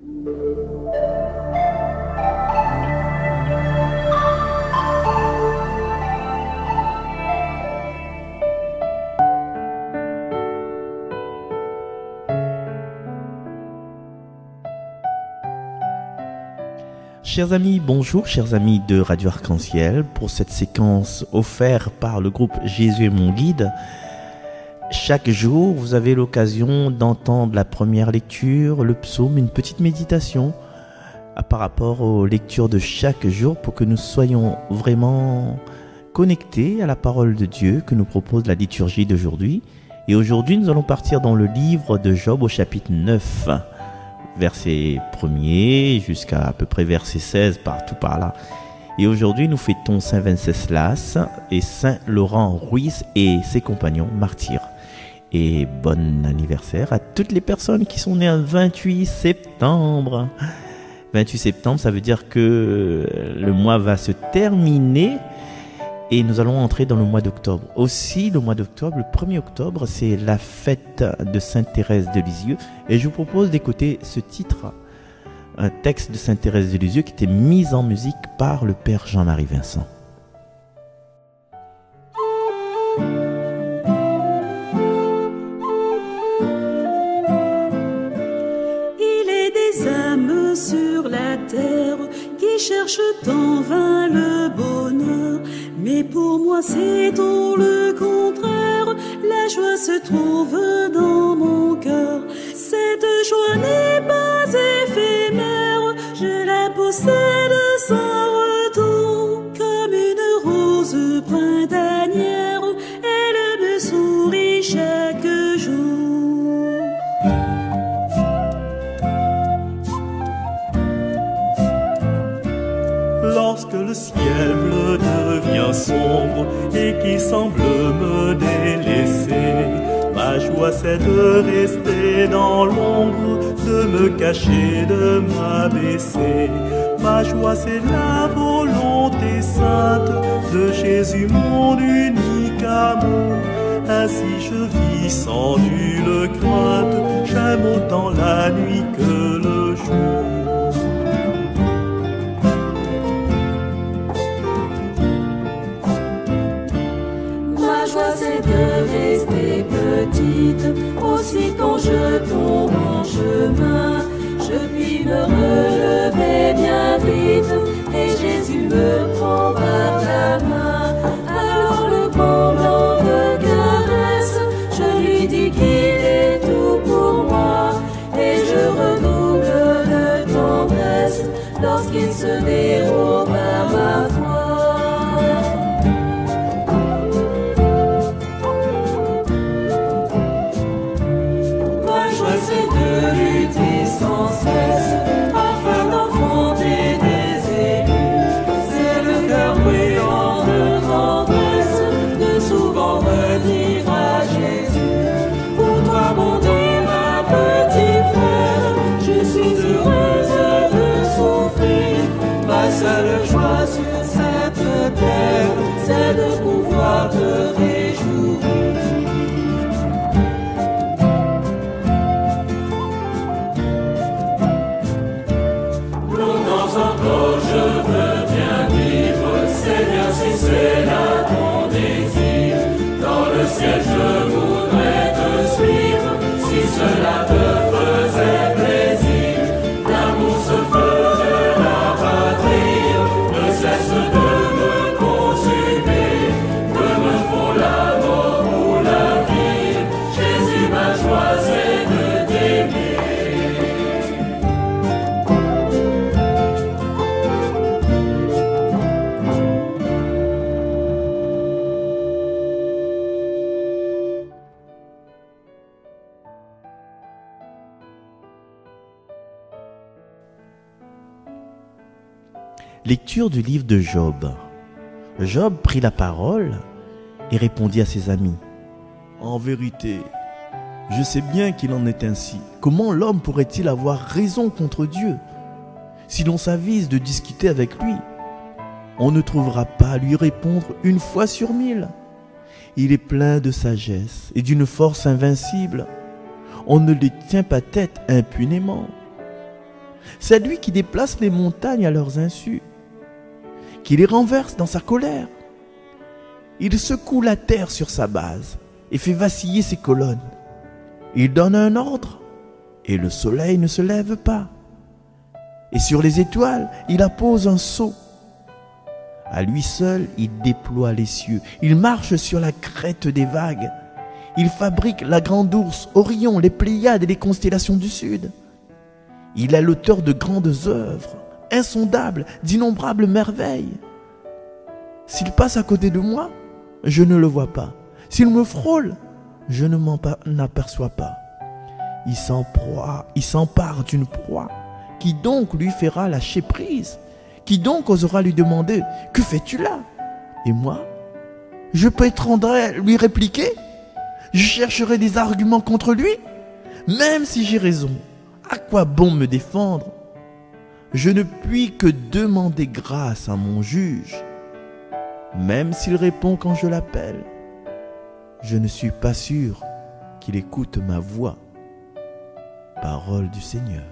Chers amis, bonjour, chers amis de Radio Arc-en-Ciel, pour cette séquence offerte par le groupe Jésus est mon guide. Chaque jour, vous avez l'occasion d'entendre la première lecture, le psaume, une petite méditation par rapport aux lectures de chaque jour pour que nous soyons vraiment connectés à la parole de Dieu que nous propose la liturgie d'aujourd'hui. Et aujourd'hui, nous allons partir dans le livre de Job au chapitre 9. Verset 1er jusqu'à à peu près verset 16, partout par là. Et aujourd'hui, nous fêtons Saint Venceslas et Saint Laurent Ruiz et ses compagnons martyrs. Et bon anniversaire à toutes les personnes qui sont nées le 28 septembre. 28 septembre, ça veut dire que le mois va se terminer et nous allons entrer dans le mois d'octobre. Aussi, le mois d'octobre, le 1er octobre, c'est la fête de Sainte Thérèse de Lisieux. Et je vous propose d'écouter ce titre, un texte de Sainte Thérèse de Lisieux qui était mis en musique par le Père Jean-Marie Vincent. Il est des âmes sur la terre qui cherchent en vain le bonheur. Mais pour moi c'est tout le contraire, la joie se trouve dans mon cœur. Cette joie n'est pas éphémère, je la possède sans retour. Comme une rose printanière, elle me sourit chaque jour. Lorsque le ciel bleu devient sombre et qui semble me délaisser, ma joie c'est de rester dans l'ombre, de me cacher, de m'abaisser. Ma joie c'est la volonté sainte de Jésus, mon unique amour. Ainsi je vis sans nulle crainte, j'aime autant la nuit que le jour. C'est de rester petite, aussi quand je tombe en chemin, je puis me relever bien vite, et Jésus me prend par la main. Alors le grand blanc de caresse, je lui dis qu'il est tout pour moi, et je redouble de tendresse lorsqu'il se dérobe à ma foi. Afin d'enfanter des élus, c'est le cœur brûlant de tendresse de souvent redire à Jésus: pour toi mon Dieu, ma petite frère, je suis heureuse de souffrir. Ma seule joie sur cette terre, c'est de pouvoir te réjouir. Encore je veux bien vivre, Seigneur, si c'est là ton désir. Dans le ciel je voudrais te suivre, si cela te faisait plaisir. L'amour, ce feu de la patrie, ne cesse de me consumer. Que me faut la mort ou la vie, Jésus, ma joie c'est de t'aimer. Lecture du livre de Job. Job prit la parole et répondit à ses amis: En vérité, je sais bien qu'il en est ainsi. Comment l'homme pourrait-il avoir raison contre Dieu? Si l'on s'avise de discuter avec lui, on ne trouvera pas à lui répondre une fois sur 1000. Il est plein de sagesse et d'une force invincible. On ne les tient pas tête impunément. C'est lui qui déplace les montagnes à leurs insus, qui les renverse dans sa colère. Il secoue la terre sur sa base et fait vaciller ses colonnes. Il donne un ordre et le soleil ne se lève pas. Et sur les étoiles, il appose un sceau. À lui seul, il déploie les cieux. Il marche sur la crête des vagues. Il fabrique la grande ours, Orion, les Pléiades et les constellations du sud. Il est l'auteur de grandes œuvres, insondables, d'innombrables merveilles. S'il passe à côté de moi, je ne le vois pas. S'il me frôle, je ne m'en aperçois pas. Il s'empare d'une proie. Qui donc lui fera lâcher prise? Qui donc osera lui demander « Que fais-tu là ?» Et moi, je prétendrai lui répliquer? Je chercherai des arguments contre lui? Même si j'ai raison, à quoi bon me défendre? Je ne puis que demander grâce à mon juge. Même s'il répond quand je l'appelle, je ne suis pas sûr qu'il écoute ma voix. Parole du Seigneur.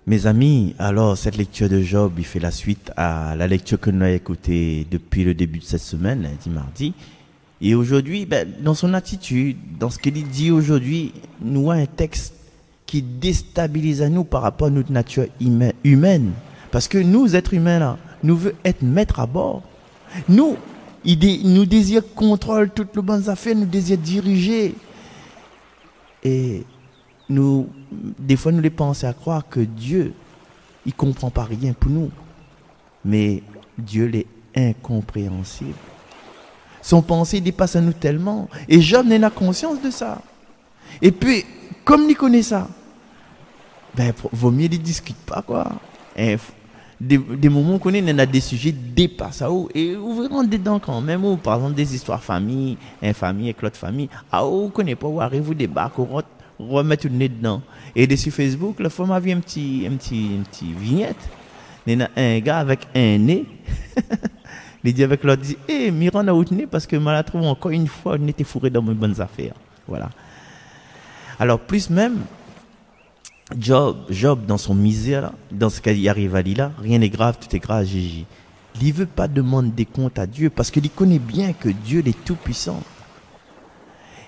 Mes amis, alors cette lecture de Job, il fait la suite à la lecture que nous avons écoutée depuis le début de cette semaine, lundi, mardi. Et aujourd'hui, dans son attitude, dans ce qu'il dit aujourd'hui, nous avons un texte qui déstabilise à nous par rapport à notre nature humaine. Parce que nous, êtres humains, là, nous voulons être maîtres à bord. Nous désirons contrôler toutes les bonnes affaires, nous désirons diriger. Et des fois, nous les pensons à croire que Dieu, il ne comprend pas rien pour nous. Mais Dieu est incompréhensible. Son pensée dépasse à nous tellement. Et Job n'a pas conscience de ça. Et puis, comme il connaît ça, vaut mieux ne discute pas, quoi. Des moments qu'on a des sujets dépassent à où. Et vous rentrez dedans quand même. Ou, par exemple, des histoires famille, famille avec l'autre famille. Ah, vous ne connaissez pas où arrive, vous débarquez, vous remettez le nez dedans. Et dessus Facebook, la fois m'a vu un petit vignette. Il y a un gars avec un nez. Il dit avec l'autre, il dit, Miran a outné parce que mal trouvé encore une fois, on était fourré dans mes bonnes affaires. Voilà. Alors, plus même, Job, dans son misère, dans ce qu'il arrive à lui là, rien n'est grave, tout est grave, Gigi. Il ne veut pas demander des comptes à Dieu parce qu'il connaît bien que Dieu est tout-puissant.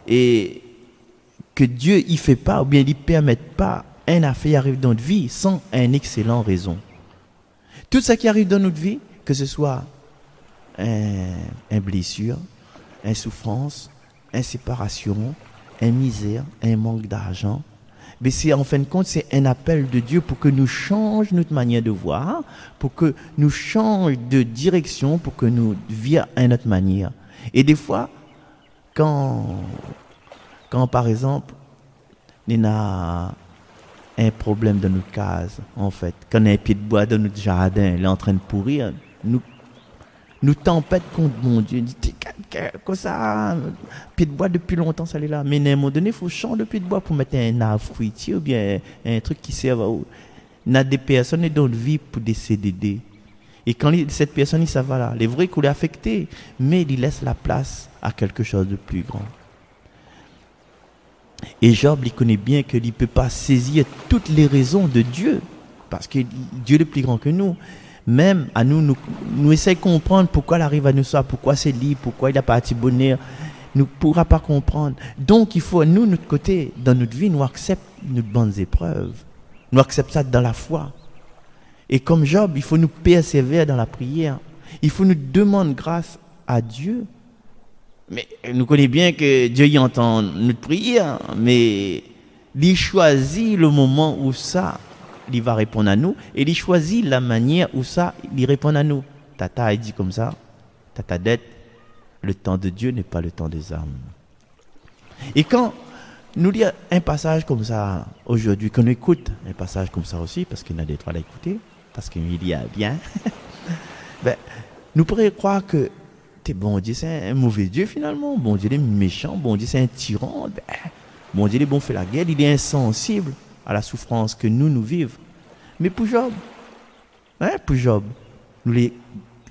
Et que Dieu ne fait pas, ou bien il ne permet pas un affaire arrive dans notre vie sans une excellente raison. Tout ce qui arrive dans notre vie, que ce soit une blessure, une souffrance, une séparation, une misère, un manque d'argent, mais c'est en fin de compte, c'est un appel de Dieu pour que nous changions notre manière de voir, pour que nous changions de direction, pour que nous vivions à notre manière. Et des fois, quand par exemple, il y a un problème dans notre case, en fait, quand on a un pied de bois dans notre jardin, il est en train de pourrir, nous tempête contre mon Dieu. Il dit, comme ça, pied de bois depuis longtemps, ça est là. Mais à un moment donné, il faut changer le pied de bois pour mettre un arbre fruitier ou bien un truc qui sert à où. Il y a des personnes qui donnent vie pour des CDD. Et quand cette personne, ça va là, les vrais qu'on est affecté, mais il laisse la place à quelque chose de plus grand. Et Job, il connaît bien qu'il ne peut pas saisir toutes les raisons de Dieu, parce que Dieu est plus grand que nous. Même à nous essayons de comprendre pourquoi il arrive à nous ça, pourquoi c'est libre, pourquoi il a pas de bonheur. Nous ne pourrons pas comprendre. Donc il faut, nous, notre côté, dans notre vie, nous accepter nos bonnes épreuves. Nous accepter ça dans la foi. Et comme Job, il faut nous persévérer dans la prière. Il faut nous demander grâce à Dieu. Mais nous connaissons bien que Dieu y entend notre prière, mais il choisit le moment où ça, il va répondre à nous, et il choisit la manière où ça, il répond à nous. Tata a dit comme ça, Tata dette, le temps de Dieu n'est pas le temps des hommes. Et quand nous lisons un passage comme ça aujourd'hui, qu'on écoute un passage comme ça aussi, parce qu'il y en a des trois à écouter, parce qu'il y a bien, nous pourrions croire que bon Dieu c'est un mauvais Dieu finalement, bon Dieu est méchant, bon Dieu c'est un tyran, bon Dieu est bon fait la guerre, il est insensible à la souffrance que nous vivons. Mais pour Job,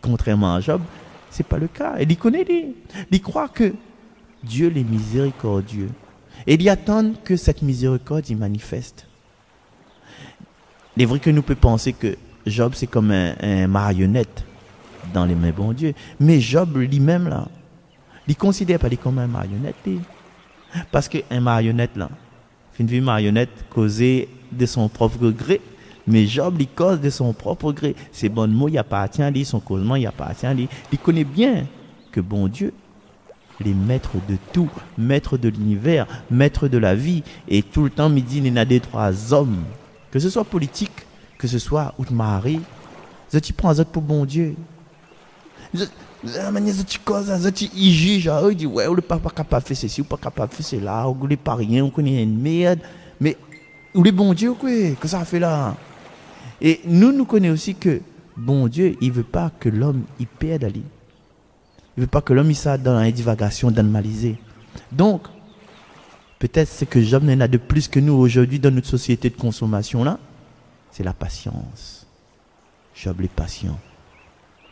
contrairement à Job, c'est pas le cas. Et il connaît, il croit que Dieu est miséricordieux. Et il attend que cette miséricorde il manifeste. Il est vrai que nous pouvons penser que Job, c'est comme un marionnette dans les mains de bon Dieu. Mais Job lui-même, là, il ne considère pas comme un marionnette. Parce qu'un marionnette, là, une vie marionnette causée de son propre gré. Mais Job, il cause de son propre gré. Ses bons mots, il appartient à lui, son causement, il appartient à lui. Il connaît bien que bon Dieu, les maîtres de tout, maître de l'univers, maître de la vie, et tout le temps, midi, il y a des trois hommes, que ce soit politique, que ce soit ou mari, tu prends autres pour bon Dieu. La manière dont tu causes, ils jugent, ils disent, ouais, on n'est pas capable de faire ceci, ou pas capable de faire cela, on n'est pas rien, on connaît une merde, mais où est bon Dieu, quoi, que ça fait là? Et nous connaissons aussi que bon Dieu, il ne veut pas que l'homme il perde à lui. Il ne veut pas que l'homme il soit dans la divagation, dans le malaisé. Donc, peut-être ce que Job n'en a de plus que nous aujourd'hui dans notre société de consommation là, c'est la patience. Job est patient.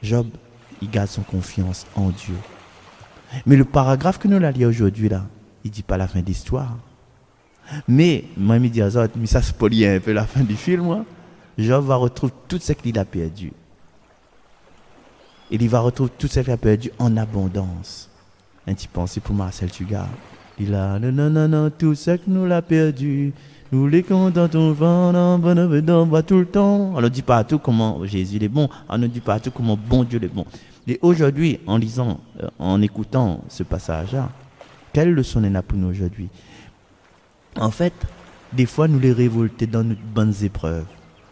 Job, il garde son confiance en Dieu. Mais le paragraphe que nous l'avons lu aujourd'hui là, il ne dit pas la fin de l'histoire. Mais, moi, je me dis, mais ça se polie un peu la fin du film, moi. Job va retrouver tout ce qu'il a perdu. Et il va retrouver tout ce qu'il a perdu en abondance. Un petit pensée pour Marcel Tugar. Il a, non, tout ce que nous l'a perdu. Nous les contentons, tout le temps. On ne dit pas tout comment Jésus est bon. On ne dit pas tout comment bon Dieu est bon. Et aujourd'hui, en lisant, en écoutant ce passage-là, quelle leçon il y a pour nous aujourd'hui? En fait, des fois, nous les révolter dans nos bonnes épreuves.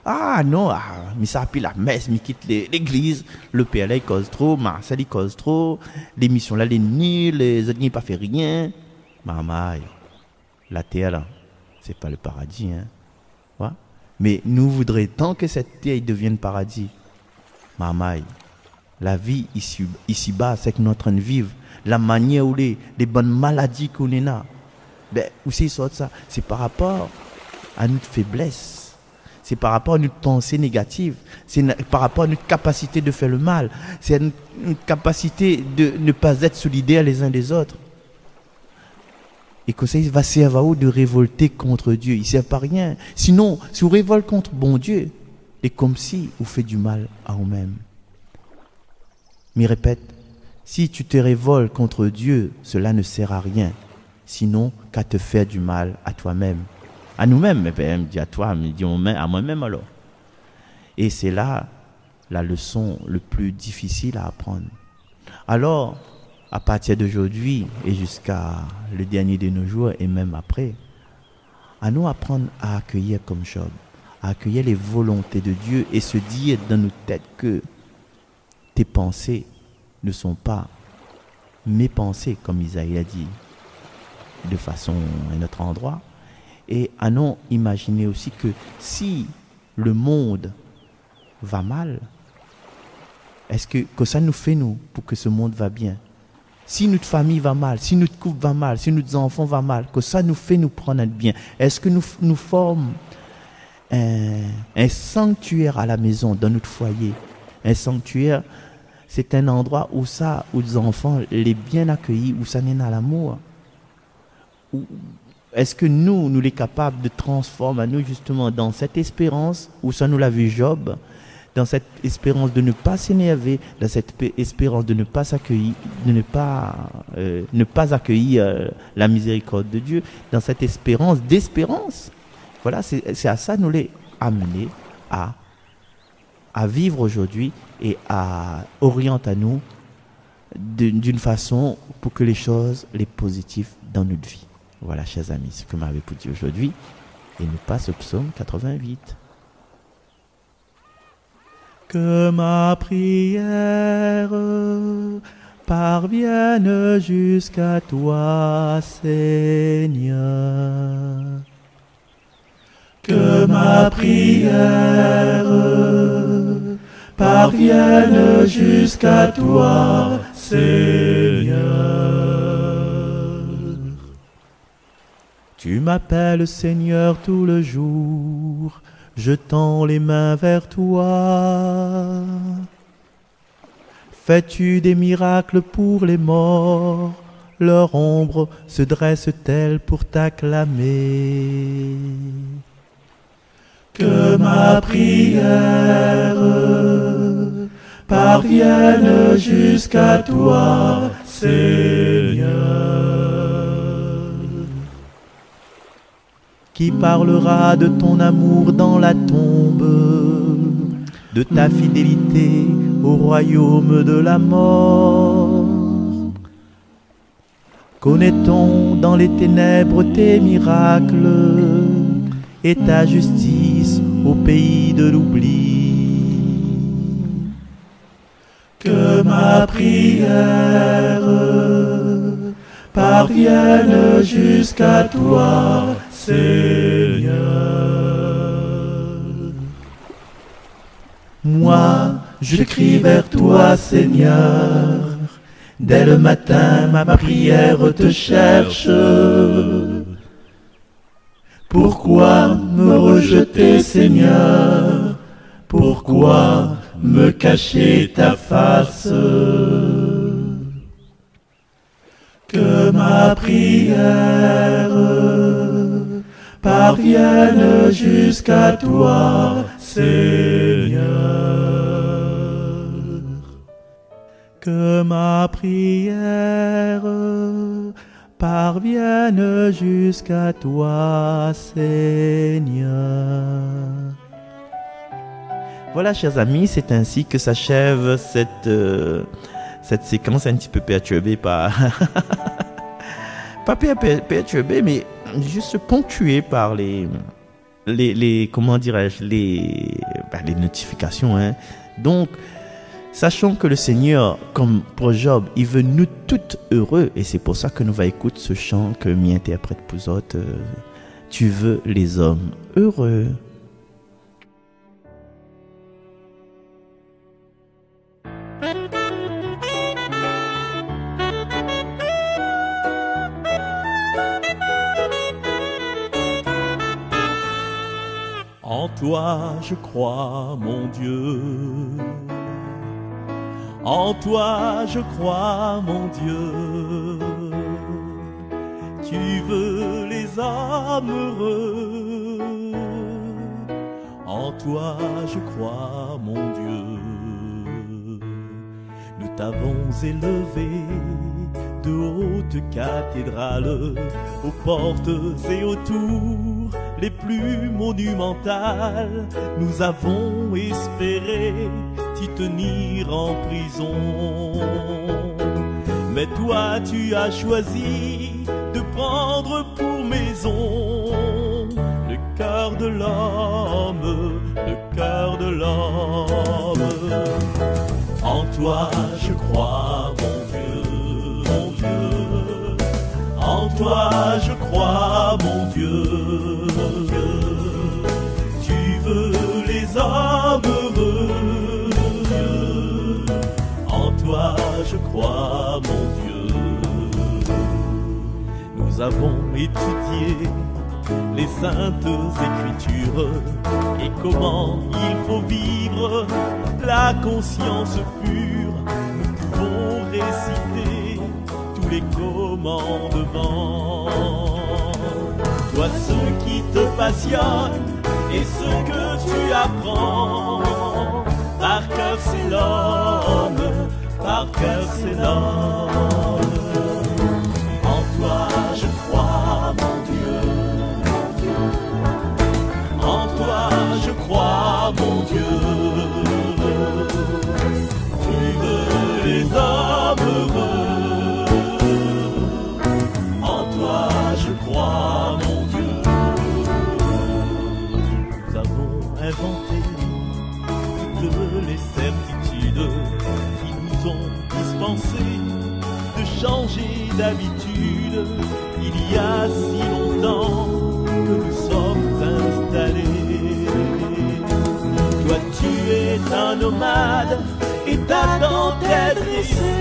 Ah non, mais ça a pris la messe, mais quitte l'église, le père là il cause trop, Marcel il cause trop, l'émission là les nuls, les autres n'ont pas fait rien. Maman, la terre là, c'est pas le paradis, hein. Ouais? Mais nous voudrions tant que cette terre devienne paradis. Maman, la vie ici-bas, c'est que nous sommes en train de vivre, la manière où les bonnes maladies qu'on a, ben, où c'est ça? C'est par rapport à notre faiblesse. C'est par rapport à notre pensée négative. C'est par rapport à notre capacité de faire le mal. C'est notre capacité de ne pas être solidaires les uns des autres. Et que ça va servir à vous de révolter contre Dieu. Il ne sert pas à rien. Sinon, si vous révoltez contre bon Dieu, c'est comme si vous faites du mal à vous-même. Mais répète, si tu te révoltes contre Dieu, cela ne sert à rien. Sinon qu'à te faire du mal à toi-même. À nous-mêmes, mais elle me dit à toi, elle me dit à moi-même alors. Et c'est là la leçon le plus difficile à apprendre. Alors, à partir d'aujourd'hui et jusqu'à le dernier de nos jours et même après, à nous apprendre à accueillir comme Job, à accueillir les volontés de Dieu et se dire dans nos têtes que tes pensées ne sont pas mes pensées, comme Isaïe a dit, de façon à un autre endroit. Et à nous imaginer aussi que si le monde va mal, est-ce que ça nous fait nous pour que ce monde va bien? Si notre famille va mal, si notre couple va mal, si nos enfants vont mal, que ça nous fait nous prendre notre bien? Est-ce que nous formons un sanctuaire à la maison, dans notre foyer? Un sanctuaire, c'est un endroit où les enfants les bien accueillis, où ça n'est à l'amour. Est-ce que nous les capables de transformer à nous justement dans cette espérance où ça nous l'a vu Job, dans cette espérance de ne pas s'énerver, dans cette espérance de ne pas s'accueillir, de ne pas accueillir la miséricorde de Dieu, dans cette espérance d'espérance. Voilà, c'est à ça nous les amener à vivre aujourd'hui et à orienter à nous d'une façon pour que les choses, les positives dans notre vie. Voilà, chers amis, ce que m'avait dit aujourd'hui. Et nous passe au psaume 88. Que ma prière parvienne jusqu'à toi, Seigneur. Que ma prière parvienne jusqu'à toi, Seigneur. Tu m'appelles Seigneur tout le jour, je tends les mains vers toi. Fais-tu des miracles pour les morts, leur ombre se dresse-t-elle pour t'acclamer? Que Que ma prière parvienne jusqu'à toi, Seigneur. Qui parlera de ton amour dans la tombe, de ta fidélité au royaume de la mort? Connaît-on dans les ténèbres tes miracles et ta justice au pays de l'oubli? Que ma prière parvienne jusqu'à toi, Seigneur. Moi, je crie vers toi, Seigneur. Dès le matin, ma prière te cherche. Pourquoi me rejeter, Seigneur? Pourquoi me cacher ta face? Que ma prière parvienne jusqu'à toi, Seigneur. Que ma prière parvienne jusqu'à toi, Seigneur. Voilà, chers amis, c'est ainsi que s'achève cette séquence un petit peu perturbée par... pas perturbée, mais juste ponctuée par les comment dirais-je, les notifications. Hein. Donc, sachons que le Seigneur, comme pour Job, il veut nous toutes heureux. Et c'est pour ça que nous va écouter ce chant que m'y interprète pour autres. Tu veux les hommes heureux. En toi je crois, mon Dieu. En toi je crois, mon Dieu. Tu veux les hommes heureux. En toi je crois, mon Dieu. Nous t'avons élevé de hautes cathédrales, aux portes et aux tours les plus monumentales. Nous avons espéré t'y tenir en prison. Mais toi tu as choisi de prendre pour maison le cœur de l'homme, le cœur de l'homme. En toi je crois, mon Dieu, mon Dieu. En toi je crois, mon Dieu, mon Dieu. Tu veux les hommes heureux. En toi je crois, mon Dieu. Nous avons étudié les saintes écritures et comment il faut vivre la conscience pure. Nous pouvons réciter tous les commandements. Toi, ce qui te passionne et ce que tu apprends, par cœur c'est l'homme, par cœur c'est l'homme. En toi je crois, mon Dieu. En toi je crois, mon Dieu. Tu veux les hommes heureux. En toi je crois, mon Dieu. Nous avons inventé toutes les certitudes qui nous ont dispensé de changer d'habitude. Il y a si longtemps que nous sommes installés. Toi tu es un nomade et t'attends d'être dressé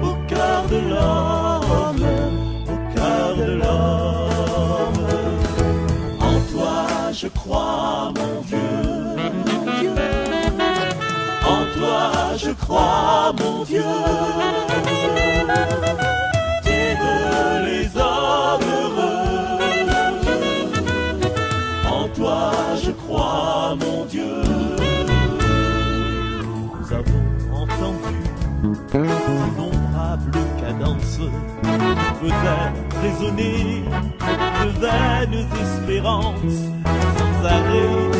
au cœur de l'homme, au cœur de l'homme. En toi je crois, mon Dieu. En toi je crois, mon Dieu. Tu veux les hommes heureux. En toi je crois. emprisonnés de vaines espérances, sans arrêt